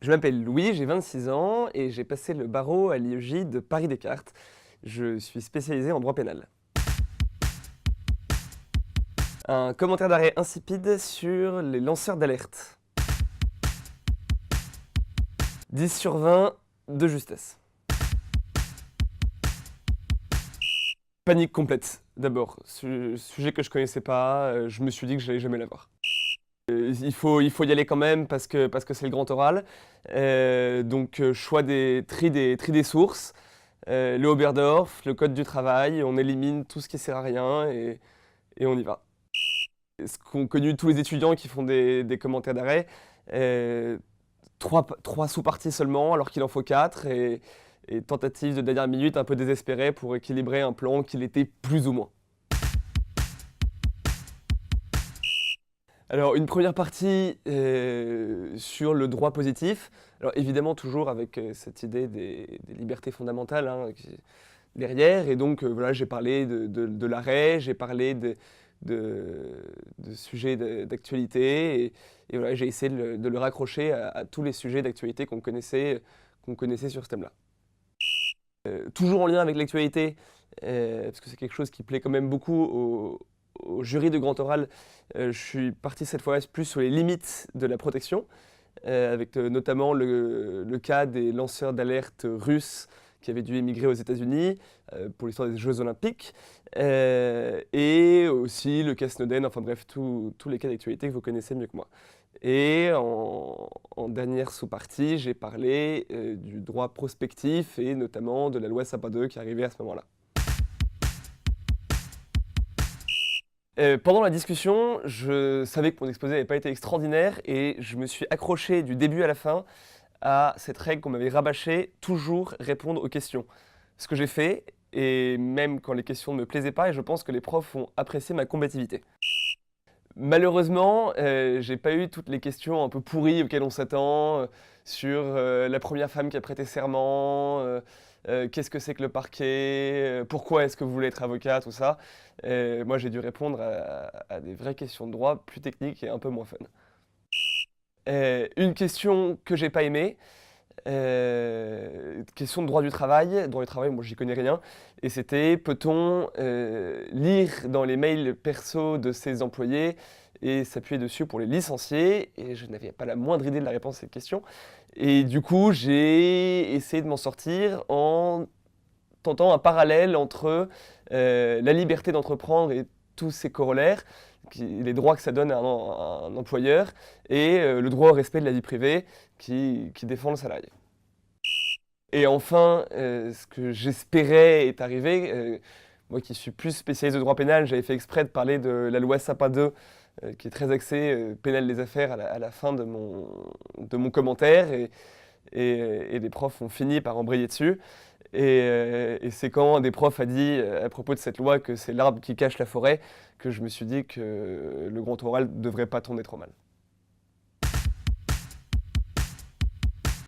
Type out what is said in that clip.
Je m'appelle Louis, j'ai 26 ans et j'ai passé le barreau à l'IEJ de Paris-Descartes. Je suis spécialisé en droit pénal. Un commentaire d'arrêt insipide sur les lanceurs d'alerte. 10 sur 20 de justesse. Panique complète, d'abord. Sujet que je connaissais pas, je me suis dit que j'allais jamais l'avoir. Il faut y aller quand même parce que c'est le grand oral. Donc choix tri des sources. Le Oberdorf, le code du travail, on élimine tout ce qui sert à rien et on y va. Ce qu'ont connu tous les étudiants qui font des commentaires d'arrêt, trois sous-parties seulement alors qu'il en faut quatre et tentative de dernière minute un peu désespérée pour équilibrer un plan qui l'était plus ou moins. Alors, une première partie sur le droit positif. Alors, évidemment, toujours avec cette idée des libertés fondamentales derrière. Et donc, voilà, j'ai parlé de l'arrêt, j'ai parlé de sujets d'actualité. Et voilà, j'ai essayé de le raccrocher à tous les sujets d'actualité qu'on connaissait sur ce thème-là. Toujours en lien avec l'actualité, parce que c'est quelque chose qui plaît quand même beaucoup au jury de grand oral. Je suis parti cette fois plus sur les limites de la protection, avec notamment le cas des lanceurs d'alerte russes qui avaient dû émigrer aux États-Unis pour l'histoire des Jeux Olympiques, et aussi le cas Snowden, enfin bref, tous les cas d'actualité que vous connaissez mieux que moi. Et en dernière sous-partie, j'ai parlé du droit prospectif et notamment de la loi Sapin 2 qui arrivait à ce moment-là. Pendant la discussion, je savais que mon exposé n'avait pas été extraordinaire et je me suis accroché du début à la fin à cette règle qu'on m'avait rabâchée, toujours répondre aux questions. Ce que j'ai fait, et même quand les questions ne me plaisaient pas, et je pense que les profs ont apprécié ma combativité. Malheureusement, j'ai pas eu toutes les questions un peu pourries auxquelles on s'attend, sur la première femme qui a prêté serment, qu'est-ce que c'est que le parquet, pourquoi est-ce que vous voulez être avocat, tout ça. Moi, j'ai dû répondre à des vraies questions de droit plus techniques et un peu moins fun. Une question que j'ai pas aimée, question de droit du travail. Droit du travail, moi j'y connais rien. Et c'était, peut-on lire dans les mails perso de ses employés et s'appuyer dessus pour les licencier? Et je n'avais pas la moindre idée de la réponse à cette question. Et du coup, j'ai essayé de m'en sortir en tentant un parallèle entre la liberté d'entreprendre et tous ses corollaires, les droits que ça donne à un employeur, et le droit au respect de la vie privée qui défend le salarié. Et enfin, ce que j'espérais est arrivé. Moi qui suis plus spécialiste de droit pénal, j'avais fait exprès de parler de la loi Sapin 2, qui est très axée pénal des affaires à la fin de mon commentaire. Et les profs ont fini par embrayer dessus. Et c'est quand un des profs a dit à propos de cette loi que c'est l'arbre qui cache la forêt que je me suis dit que le grand oral ne devrait pas tourner trop mal.